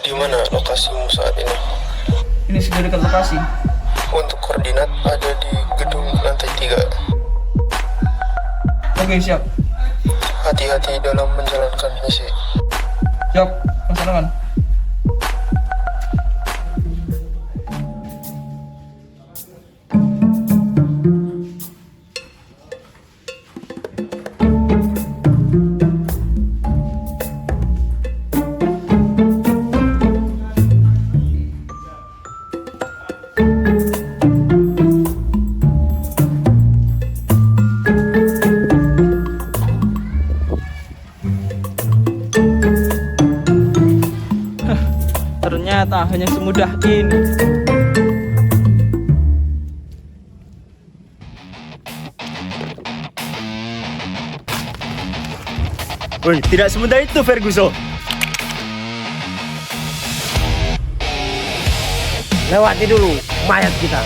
Di mana lokasimu saat ini? Ini sudah dekat lokasi. Untuk koordinat ada di gedung lantai 3. Oke, siap. Hati-hati dalam menjalankan misi. Siap, laksanakan. Ternyata hanya semudah ini. Woi, tidak semudah itu, Ferguson. Lewati dulu mayat kita.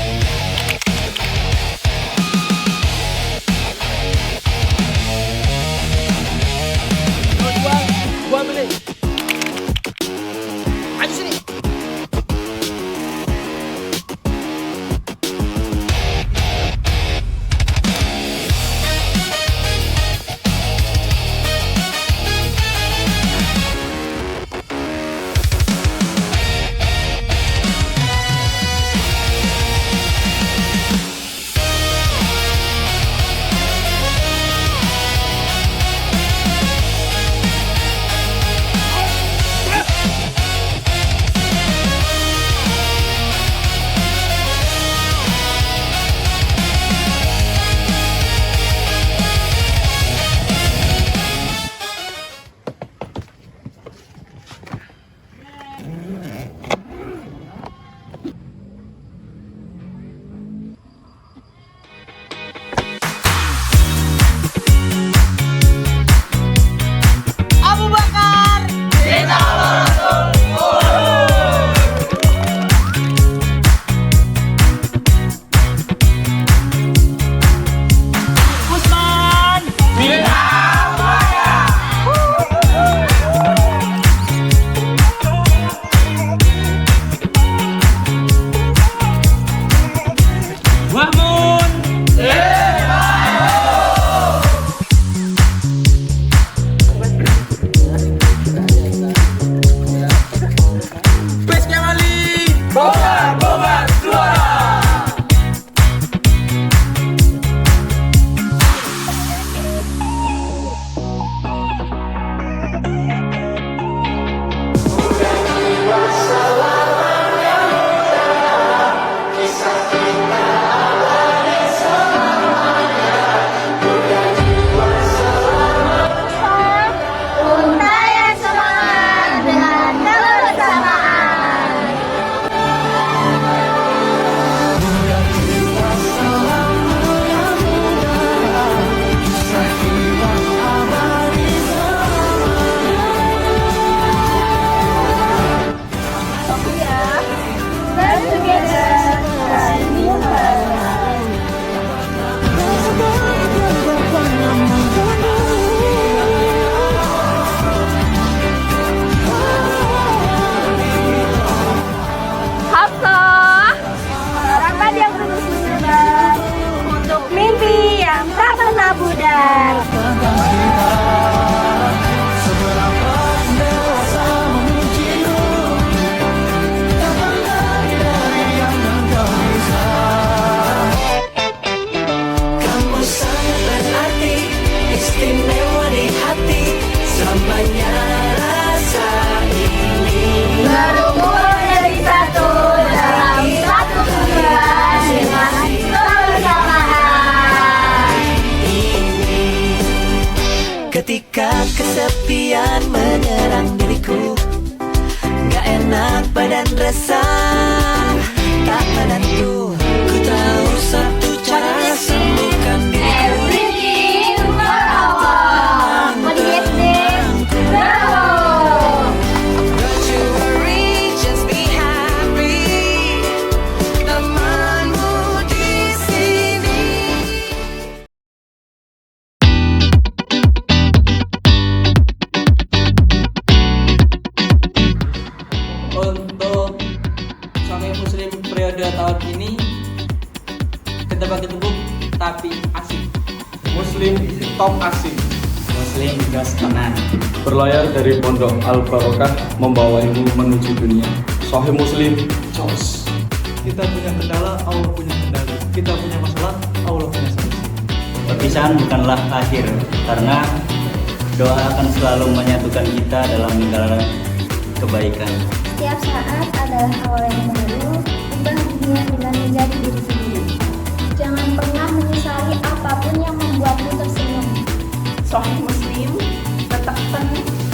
Gua ambil nih. Ayo sini. Ketika kesepian menyerang diriku, gak enak badan resah, tak menentu. Ku tahu satu cara sembuhkan diriku. Everything for Allah. Don't you worry, just be happy. Temanmu di sini. periode tahun ini ketebak-ketebuk tapi asik. Muslim top asik. Muslim gas tenan. Berlayar dari Pondok Al Barokah membawa ilmu menuju dunia. Sahih Muslim, jos. Kita punya kendala, Allah punya kendali. Kita punya masalah, Allah punya solusi. Perpisahan bukanlah akhir, karena doa akan selalu menyatukan kita dalam lingkaran kebaikan. Setiap saat adalah awal yang baru, ubah dunia dengan menjadi diri sendiri. Jangan pernah menyesali apapun yang membuatmu tersenyum. Sahih Muslim, tetapkan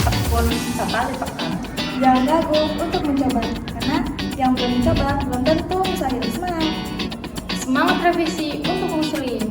tekun sekali tekan. Jangan ragu untuk mencoba, karena yang belum mencoba belum tentu bisa hidup semangat. Semangat revisi untuk Muslim.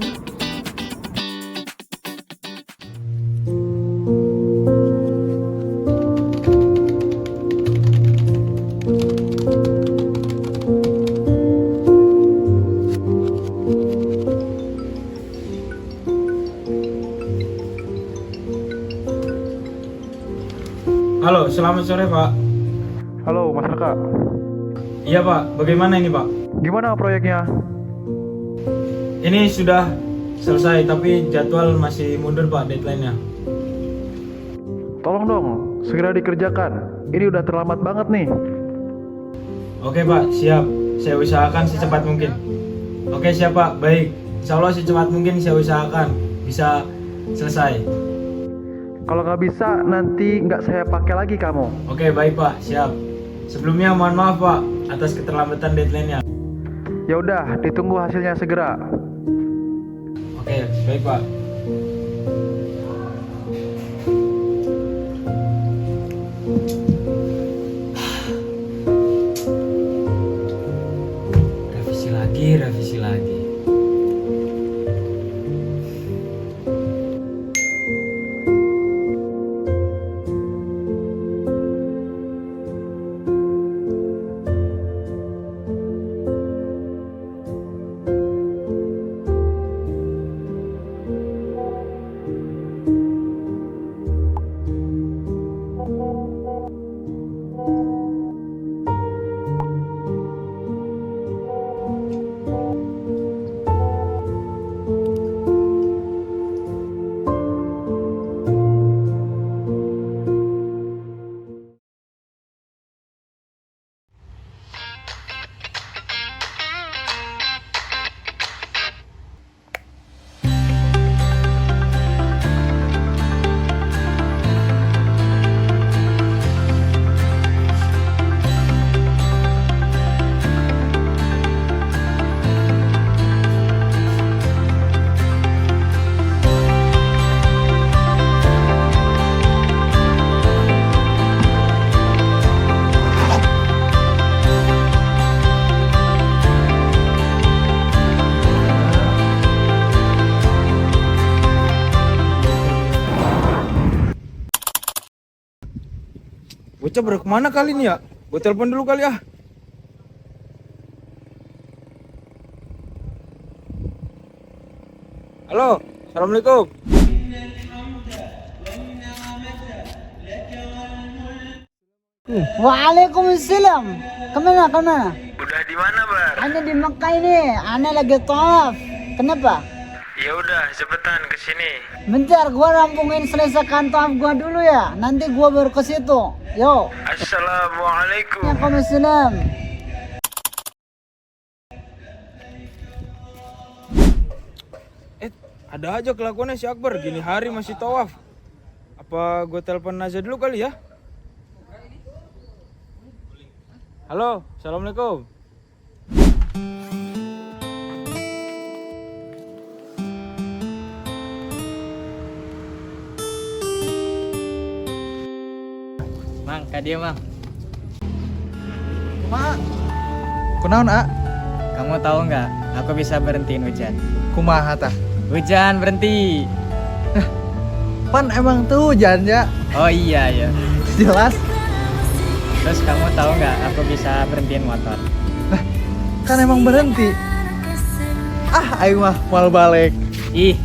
Halo, selamat sore Pak. Halo, Mas Raka. Iya Pak, bagaimana ini Pak? Gimana proyeknya? Ini sudah selesai, tapi jadwal masih mundur Pak, deadline-nya. Tolong dong, segera dikerjakan. Ini udah terlambat banget nih. Oke Pak, siap. Saya usahakan secepat mungkin. Oke siap Pak, baik. Insya Allah secepat mungkin saya usahakan bisa selesai. Kalau nggak bisa, nanti nggak saya pakai lagi kamu. Oke baik Pak, siap. Sebelumnya mohon maaf Pak atas keterlambatan deadline-nya. Ya udah, ditunggu hasilnya segera. Oke, baik Pak. Revisi lagi. Bocah baru kemana kali ini ya? Gue telepon dulu kali ah. Halo, assalamualaikum. Waalaikumsalam. Kemana? Udah di mana, Bar? Ana di Mekah ini. Ana lagi tawaf. Kenapa? Ya udah, cepetan ke sini. Bentar, gua rampungin selesaikan tawaf gua dulu ya. Nanti gua baru ke situ. Yo. Assalamualaikum. Waalaikumsalam. Ada aja kelakuannya si Akbar, gini hari masih tawaf. Apa gue telepon Naza dulu kali ya? Halo, assalamualaikum. Mang, kak dia mang. Mak, kunaon A? Kamu tahu nggak? Aku bisa berhentiin hujan. Kumaha tah? Hujan berhenti. Pan emang tuh hujan ya? Oh iya ya. Jelas. Terus kamu tahu nggak? Aku bisa berhentiin motor. Kan emang berhenti. Ah, ayo mah mal balik. Ih.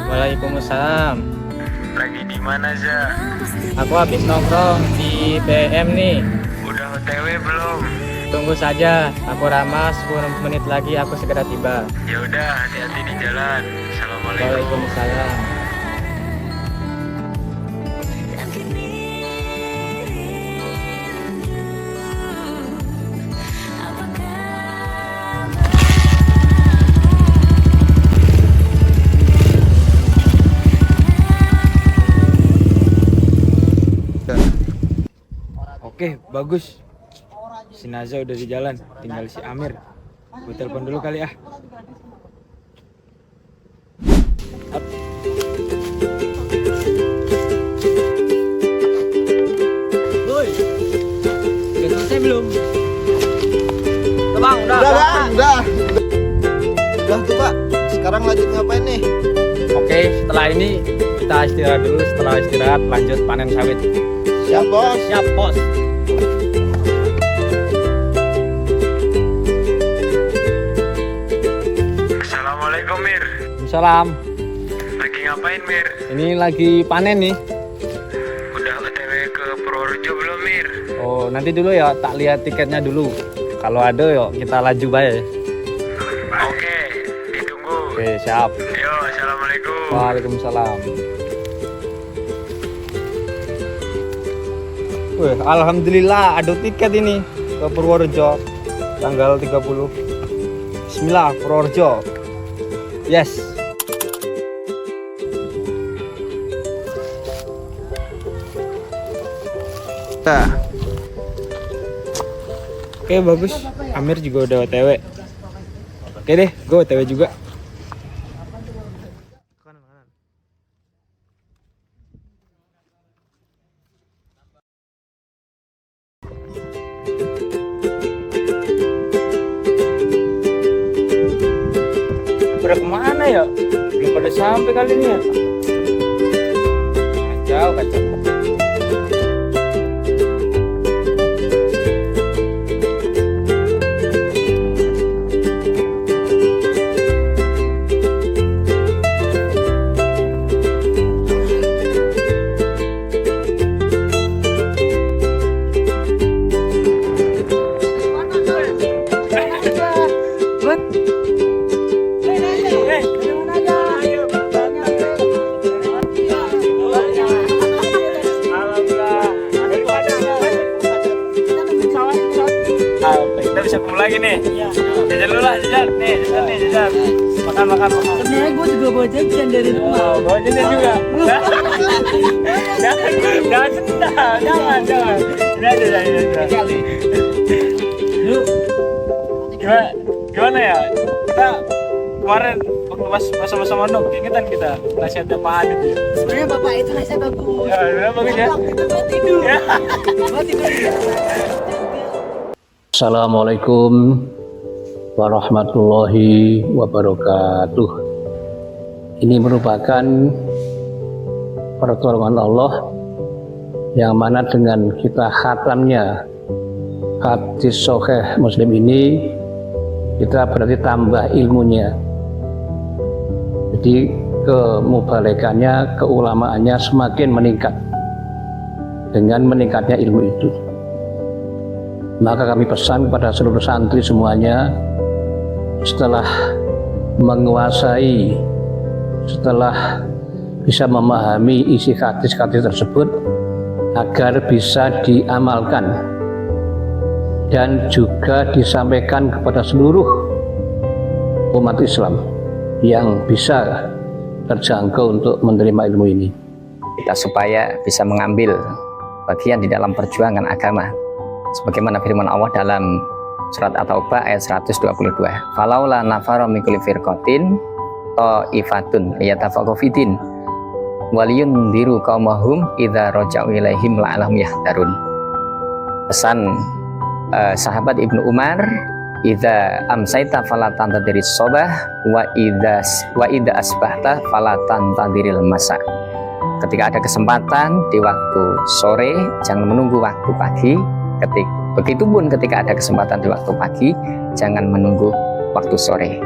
Waalaikumsalam. Lagi di mana, Za? Aku habis nongkrong di BM nih. Udah OTW belum? Tunggu saja, aku Rama, 10 menit lagi aku segera tiba. Ya udah, hati-hati di jalan. Assalamualaikum. Waalaikumsalam. Oke, bagus. Si Naza udah di jalan, tinggal si Amir. Gue telepon dulu kali ah. Woi, udah selesai belum? Bang, udah tuh Pak. Sekarang lanjut ngapain nih? Oke, setelah ini kita istirahat dulu. Setelah istirahat lanjut panen sawit. Siap bos. Siap bos. Assalamualaikum Mir. Salam. Lagi ngapain Mir? Ini lagi panen nih. Udah OTW ke Purworejo belum Mir? Oh, nanti dulu ya, tak lihat tiketnya dulu. Kalau ada yuk kita laju bae. Oke, ditunggu. Oke, siap. Yo, assalamualaikum. Waalaikumsalam. Wih, alhamdulillah ada tiket ini ke Purworejo tanggal 30. Bismillah, Purworejo. Yes. Nah. Oke, bagus. Amir juga udah OTW. Oke deh, gue OTW juga. Udah kemana ya? Belum pada sampai kali ini ya. Kacau. Kita bisa kumpul lagi nih. Jajan dulu lah, jajan. Jajan. Makan. Sebenarnya gue juga bawa jajan dari rumah. Oh, bawa jajan juga. Jangan. Jajan. Yuk. Gimana ya? Kita kemarin waktu masa-masa mondok, ingetan kita nasihatnya Pak Adit ya. Sebenarnya bapak itu nasihat bagus. Ya, benar bagus ya. Kita buat tidur. Buat tidur. Assalamualaikum warahmatullahi wabarakatuh. Ini merupakan pertolongan Allah yang mana dengan kita khatamnya hadis sahih Muslim ini, kita berarti tambah ilmunya. Jadi kemubalaghahnya, keulamaannya semakin meningkat dengan meningkatnya ilmu itu. Maka kami pesan kepada seluruh santri semuanya, setelah menguasai, setelah bisa memahami isi hadis-hadis tersebut, agar bisa diamalkan dan juga disampaikan kepada seluruh umat Islam yang bisa terjangkau untuk menerima ilmu ini. Kita supaya bisa mengambil bagian di dalam perjuangan agama. Sebagaimana firman Allah dalam surat At-Taubah ayat 122. Falaula nafara min kulli firqatin ta'ifatun yatafaqahu fiddin waliyundiru qaumahum idza raja'u ilaihim la'allahum yahdharun. Pesan sahabat Ibnu Umar, idza amsaita fala tantadiris sobah wa idza asbahta fala tantadiril masa. Ketika ada kesempatan di waktu sore, jangan menunggu waktu pagi. Begitupun ketika ada kesempatan di waktu pagi, jangan menunggu waktu sore.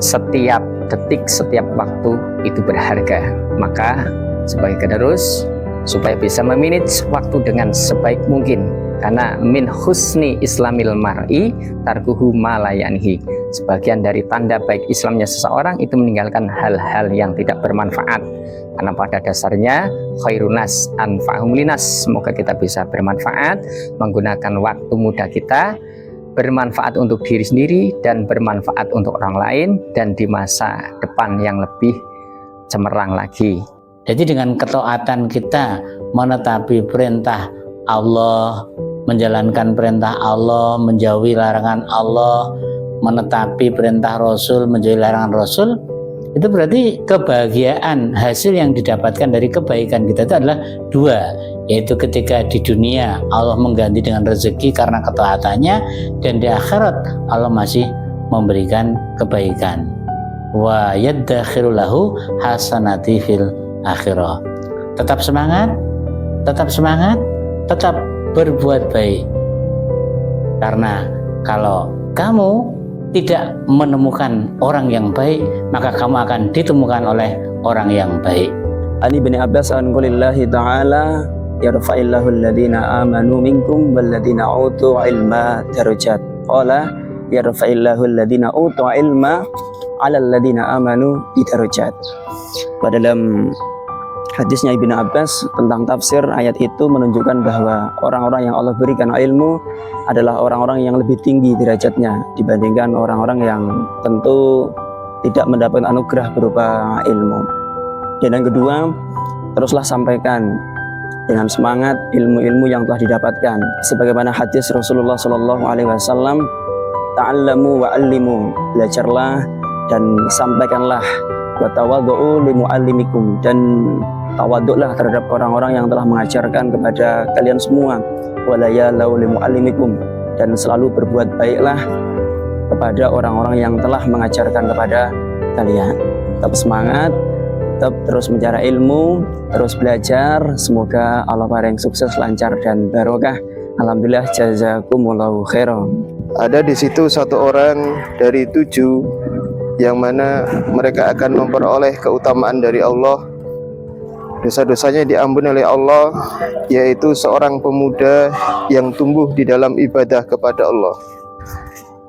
Setiap detik, setiap waktu itu berharga. Maka sebagai penerus, supaya bisa memanage waktu dengan sebaik mungkin, Karena min husni islamil mar'i tarkuhu ma la ya'nihi. Sebagian dari tanda baik Islamnya seseorang itu meninggalkan hal-hal yang tidak bermanfaat. Karena pada dasarnya khairunas anfa'hum linas. Semoga kita bisa bermanfaat, menggunakan waktu muda kita, bermanfaat untuk diri sendiri dan bermanfaat untuk orang lain, dan di masa depan yang lebih cemerlang lagi. Jadi dengan ketaatan kita menetapi perintah Allah, menjalankan perintah Allah, menjauhi larangan Allah, menetapi perintah Rasul, menjauhi larangan Rasul, itu berarti kebahagiaan hasil yang didapatkan dari kebaikan kita itu adalah dua, yaitu ketika di dunia Allah mengganti dengan rezeki karena ketaatannya, dan di akhirat Allah masih memberikan kebaikan. Wa yaddakhiru lahu hasanati fil akhirah. Tetap semangat, tetap semangat, tetap berbuat baik. Karena kalau kamu tidak menemukan orang yang baik, maka kamu akan ditemukan oleh orang yang baik. Ali bin Abbas an qulillahi ta'ala yarfa'illahu alladhina amanu minkum walladhina utu ilma darajat. Qala yarfa'illahu alladhina utu ilma 'ala alladhina amanu bidarajat. Pada dalam hadisnya Ibnu Abbas tentang tafsir ayat itu menunjukkan bahwa orang-orang yang Allah berikan ilmu adalah orang-orang yang lebih tinggi derajatnya dibandingkan orang-orang yang tentu tidak mendapat anugerah berupa ilmu. Dan yang kedua, teruslah sampaikan dengan semangat ilmu-ilmu yang telah didapatkan. Sebagaimana hadis Rasulullah SAW, ta'allamu wa allimu, belajarlah dan sampaikanlah, wa tawaddu'u li mu'allimikum, dan tawaduklah terhadap orang-orang yang telah mengajarkan kepada kalian semua, walaya lau li mu'allimikum, dan selalu berbuat baiklah kepada orang-orang yang telah mengajarkan kepada kalian. Tetap semangat, tetap terus mencari ilmu, terus belajar. Semoga Allah paring sukses, lancar dan barokah. Alhamdulillah, jazakumullahu khairan. Ada di situ satu orang dari 7 yang mana mereka akan memperoleh keutamaan dari Allah. Dosa-dosanya diampuni oleh Allah, yaitu seorang pemuda yang tumbuh di dalam ibadah kepada Allah.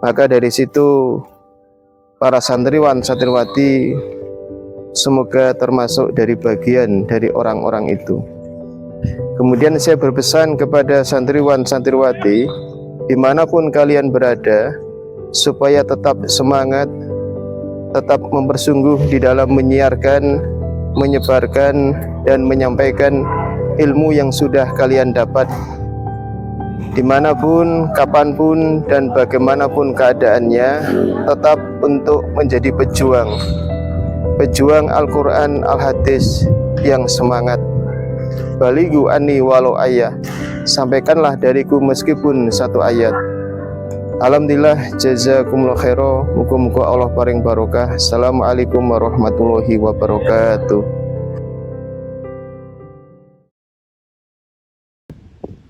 Maka dari situ para santriwan santriwati semoga termasuk dari bagian dari orang-orang itu. Kemudian saya berpesan kepada santriwan santriwati dimanapun kalian berada, supaya tetap semangat, tetap mempersungguh di dalam menyiarkan, menyebarkan dan menyampaikan ilmu yang sudah kalian dapat dimanapun, kapanpun dan bagaimanapun keadaannya, tetap untuk menjadi pejuang Al-Quran, Al-Hadis yang semangat. Balighu anni walau ayah, sampaikanlah dariku meskipun satu ayat. Alhamdulillah, jazakumullah khairan. Muga-muga Allah paring barokah. Assalamualaikum warahmatullahi wabarakatuh.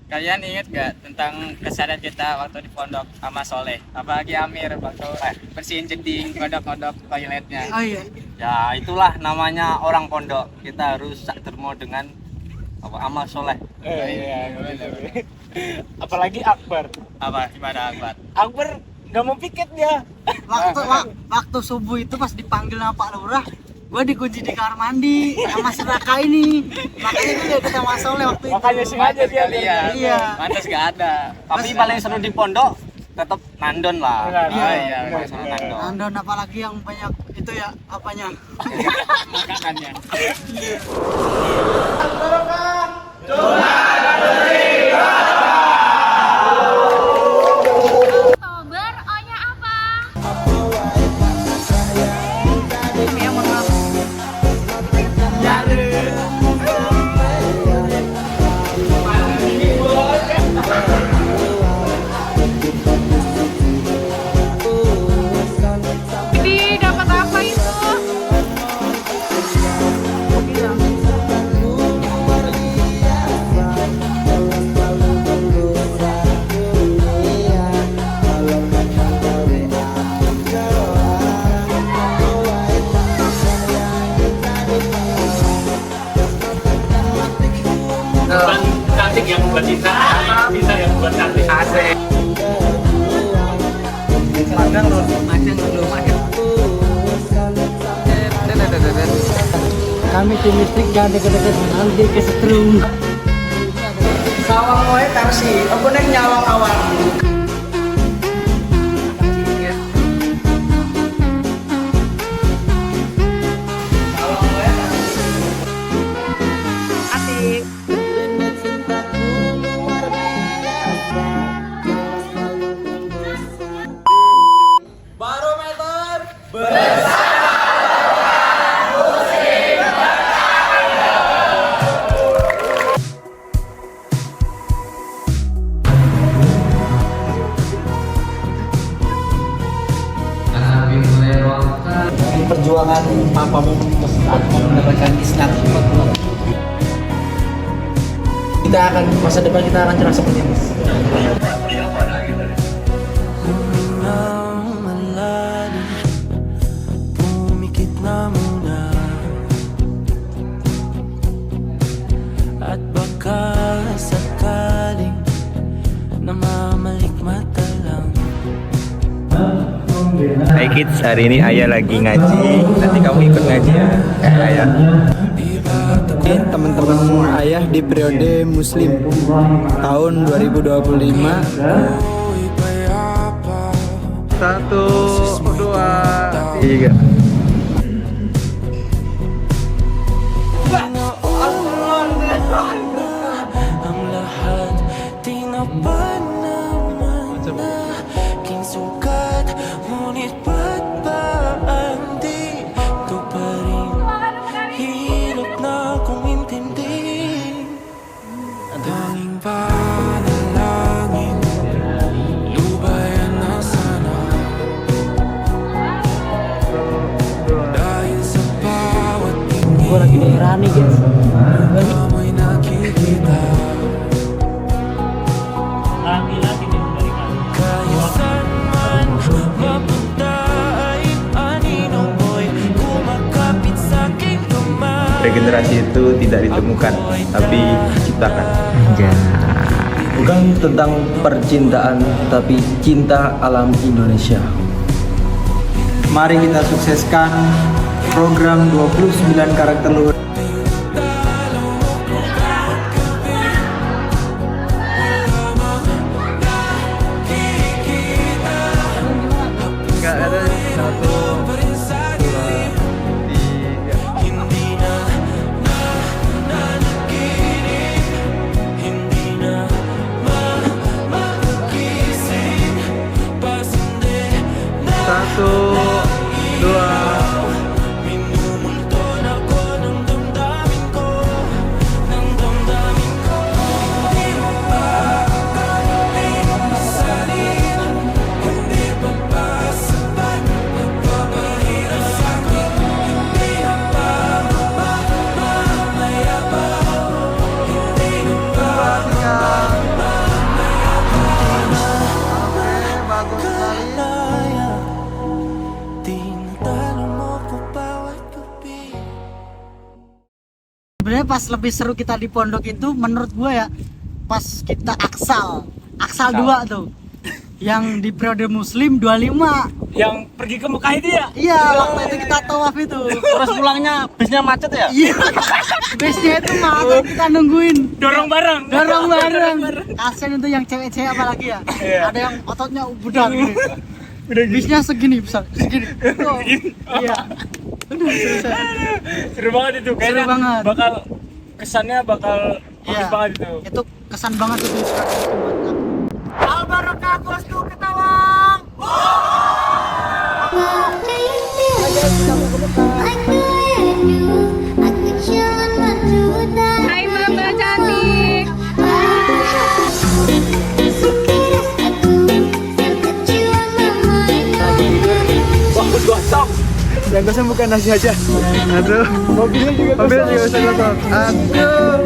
Kalian ingat gak tentang kesadaran kita waktu di pondok sama Soleh? Apalagi Amir waktu bersihin jeding, ngodok-ngodok toiletnya. Oh iya. Ya itulah namanya orang pondok. Kita harus termo dengan amal soleh. Iya. Apalagi Akbar. Apa? Gimana Akbar? Akbar nggak mau piket dia. Waktu subuh itu pas dipanggil sama Pak Lurah, gue dikunci di kamar mandi sama si Raka ini. Makanya gue gak ketemu Soleh waktu itu. Makanya sengaja dia. Iya. Mantas gak ada. Tapi paling seru di pondok tetap nandon lah. Iya. Nandon. Nandon apalagi yang banyak itu ya apanya? Makanannya. cantik yang buat cinta, cinta yang buat cantik. Asik. Magang dulu. Kami tim listrik jangan deket-deket nanti kesetrum. Sawang wae tarsi, apa neng nyawang awang. Perjuangan papamu saat mau mendapatkan Islam. Kita akan masa depan kita akan cerah seperti ini. Pumikit na muna at baka sakaling namamalik mata lang. Hai kids, hari ini ayah lagi ngaji. Nanti kamu ikut ngaji ya, ayah. Teman-teman ayah di periode Muslim tahun 2025. 1, 2, 3. Ang lahat tinapan naman na king sukat, ngunit ba't ba ang di ito pa rin? Hirap na kong intindi. Tanging panalangin, lubayan na sana. Dahil sa bawat tingin, Gue lagi daerah nih guys. amoy nakikita. Laki-laki din dari kami. Kaya saan man mapunta ay aninong mo'y kumakapit sa aking kamay. Regenerasi itu tidak ditemukan, tapi diciptakan. Bukan tentang percintaan, tapi cinta alam Indonesia. Mari kita sukseskan program 29 karakter luhur. Enggak ada 1, 2, 3. Satu, dua. Sebenarnya pas lebih seru kita di pondok itu menurut gue ya pas kita Aksal 2 tuh yang di periode Muslim 25 yang pergi ke Mekah itu ya? Iya, waktu itu kita tawaf itu. Terus pulangnya bisnya macet ya? Iya. Bisnya itu macet, kita nungguin. Dorong bareng. Kasian itu yang cewek-cewek apalagi ya. Ada yang ototnya budak gitu. Bisnya segini besar, segini. Oh, iya. Udah selesai. Seru banget itu. Seru banget. Bakal kesannya bakal Iya. banget itu. Itu kesan banget itu buat aku. Al-Barokah bosku ketawang. Hai Mama cantik. Waktu gosong. Yang gosong bukan nasi aja. Aduh. Mobilnya juga bisa gosong. Aduh.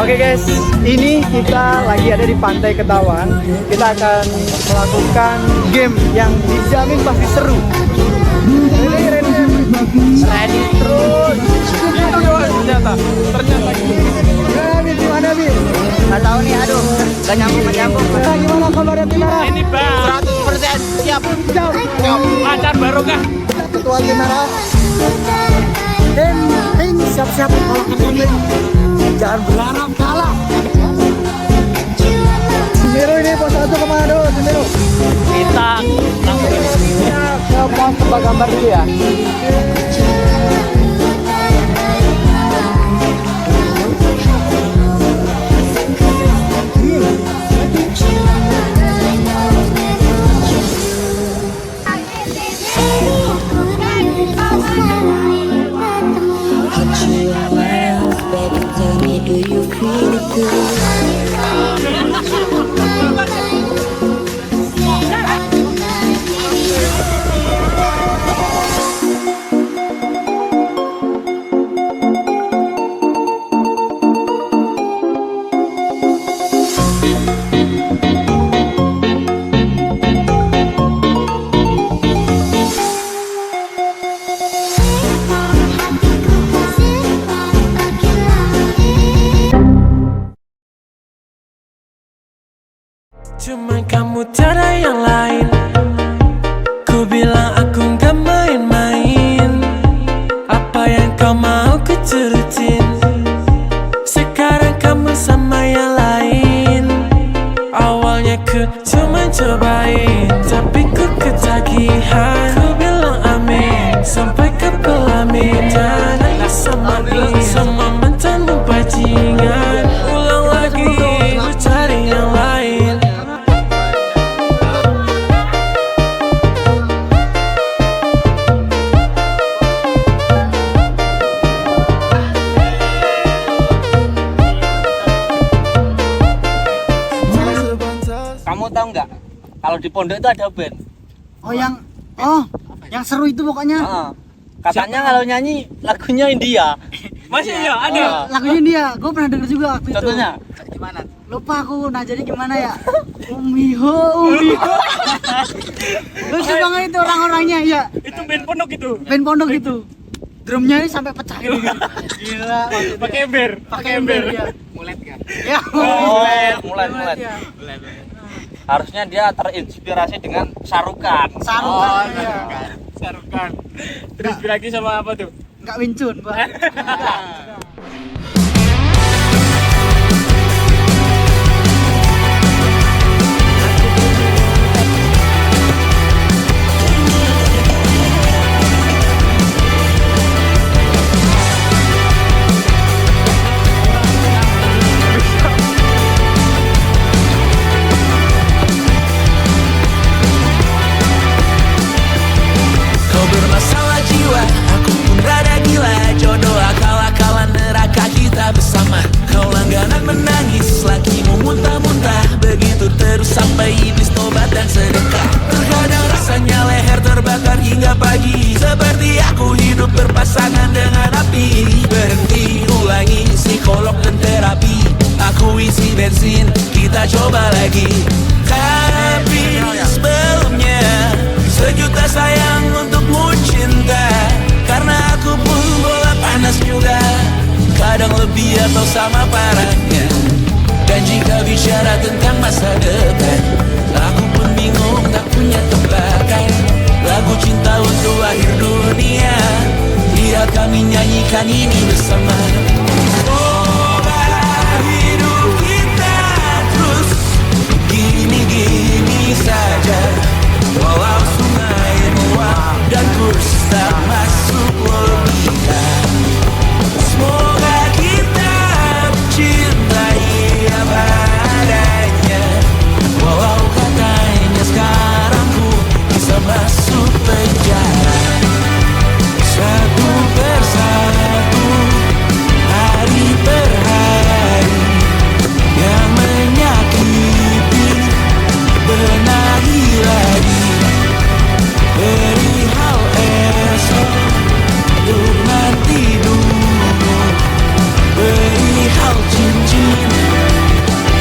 Oke guys, ini kita lagi ada di Pantai Ketawang. Kita akan melakukan game yang dijamin pasti seru. Ini ternyata gitu. Nabi gimana Bi? Nggak tahu nih, aduh, nggak nyambung. Gimana kabarnya Timara? Ini bang 100% siap. pacar baru kah? Ketua Timara. Tim siap-siap kalau ketemu. Jangan berharap kalah. Semiru ini pos 1 kemana dulu Semiru? Kita langsung ke gambar dulu ya. Cuma kamu tiada yang lain. Ku bilang aku gak main-main. Apa yang kau mau ku turutin. Sekarang kamu sama yang lain. Awalnya ku cuma cobain, tapi ku ketagihan. Ku bilang amin sampai ke pelaminan. Dan samain sama mantanmu bajingan. Ulang lagi ku cari yang lain. Kamu tahu nggak? Kalau di pondok itu ada band. Yang seru itu pokoknya. Katanya kalau nyanyi lagunya India. Masih ya ada. Lagunya dia, gue pernah denger juga waktu itu. Contohnya gimana? Lupa aku, nah jadi gimana ya? Umiho. Lucu banget itu orang-orangnya ya. Itu band pondok itu. Band pondok itu. Drumnya ini sampai pecah gitu. Gila. Pakai ember. Ya. Mulet kan? Ya. Mulet. Harusnya dia terinspirasi dengan Sarukan. Sarukan. Terus lagi sama apa tuh? Enggak Wincun, Pak. Kau bermasalah jiwa, aku pun rada gila. Jodoh akal-akalan neraka kita bersama. Kau langganan menangis, lakimu muntah-muntah. Begitu terus sampai iblis tobat dan sedekah. Terkadang rasanya leher terbakar hingga pagi. Seperti aku hidup berpasangan dengan api. Berhenti, ulangi psikolog dan terapi. Aku isi bensin, kita coba lagi. Tapi sebelumnya sejuta sayang untukmu cinta. Karena aku pun bola panas juga. Kadang lebih atau sama parahnya. Dan jika bicara tentang masa depan, aku pun bingung tak punya tebakan. Lagu cinta untuk akhir dunia, lihat kami nyanyikan ini bersama. Semoga hidup kita terus gini-gini saja. Walau sungai meluap dan kurs tak masuk logika. Semoga kita mencintai apa adanya. Walau katanya sekarang ku bisa masuk penjara. Satu persatu, hari per hari, yang menyakiti benahi lagi. Perihal esok, untuk nanti dulu. Perihal cincin,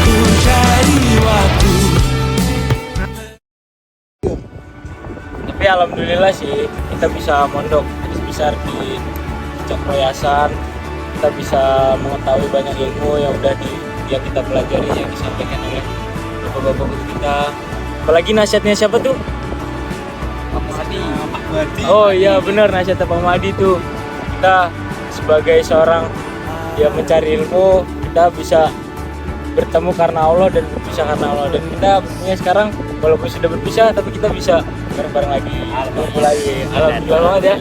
ku cari waktu. Tapi alhamdulillah sih kita bisa mondok sebesar di Cokro Yayasan kita bisa mengetahui banyak ilmu yang kita pelajari, yang disampaikan oleh bapak-bapak guru kita. Apalagi nasihatnya siapa tuh? Pak Mahdi. Oh iya benar, nasihatnya Pak Mahdi tuh. Kita sebagai seorang yang mencari ilmu, kita bisa bertemu karena Allah dan berpisah karena Allah. Dan kita punya sekarang walaupun sudah berpisah, tapi kita bisa bareng-bareng lagi. Alhamdulillah banget ya.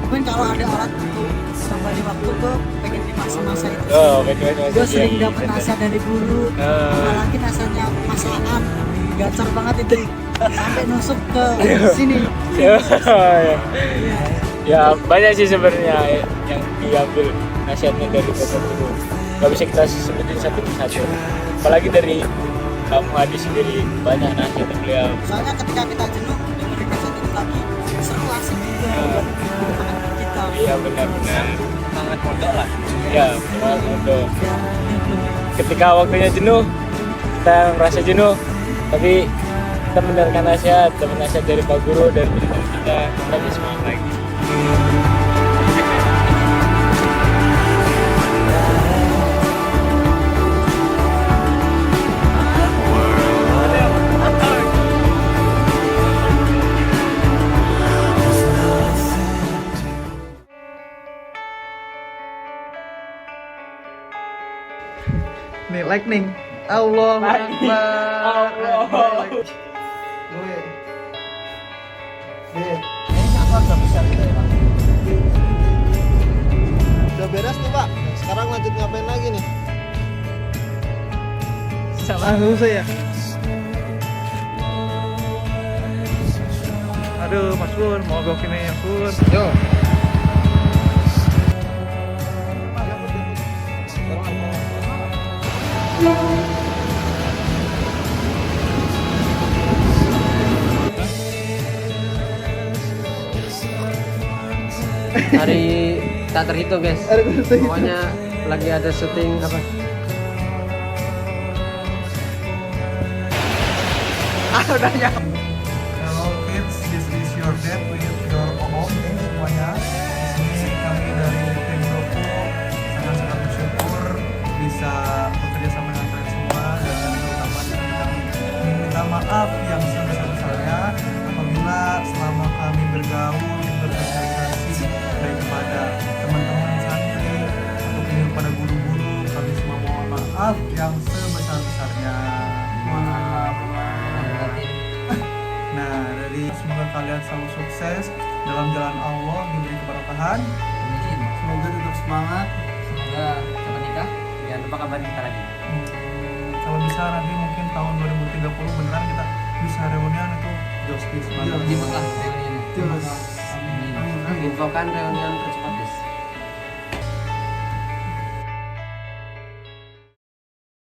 Mungkin kalau ada alat untuk kembali waktu tuh pengen di masa-masa itu. Oh, pengen masa gue sering dapat nasihat dari guru, apalagi nasihatnya Mas Aan, gacor banget itu, sampai nusuk ke sini. Ya banyak sih sebenarnya yang diambil nasihatnya dari bapak guru. Gak bisa kita sebutin satu persatu. Apalagi dari kamu hadis sendiri banyak nasihat beliau. Soalnya ketika kita jenuh dengerin nasihat itu lagi seru, asik juga. Iya benar-benar sangat mondok lah. Ya sangat mondok. Ketika waktunya jenuh, kita merasa jenuh, tapi kita mendengarkan nasihat, dapat nasihat dari Pak Guru, dari pendidik kita bisa semangat lagi. Nih, like nih. Allahu Akbar. Udah beres tuh Pak. Sekarang lanjut ngapain lagi nih? Langsung saya. Aduh, Mas Pur, mau gue kini ya Pur. Yo. Hari tak terhitung guys. Pokoknya lagi ada syuting apa? Udah ya. Hello kids, this is your dad with your home semuanya. Di sini kami dari tim Roku sangat-sangat bersyukur bisa bekerja sama dengan kalian semua, dan utamanya kami ingin minta maaf yang sebesar-besarnya apabila selama kami bergaul bersosialisasi baik kepada teman-teman santri ataupun kepada guru-guru, kami semua mohon maaf yang sebesar-besarnya. Nah, dari semoga kalian selalu sukses dalam jalan Allah, diberi keberkahan. Semoga tetap semangat. Semoga cepat nikah. Jangan lupa kabarin kita lagi. Kalau bisa nanti mungkin tahun 2030 beneran kita bisa reunian itu justice. Di Mekah reuniannya. Amin. Infokan reunian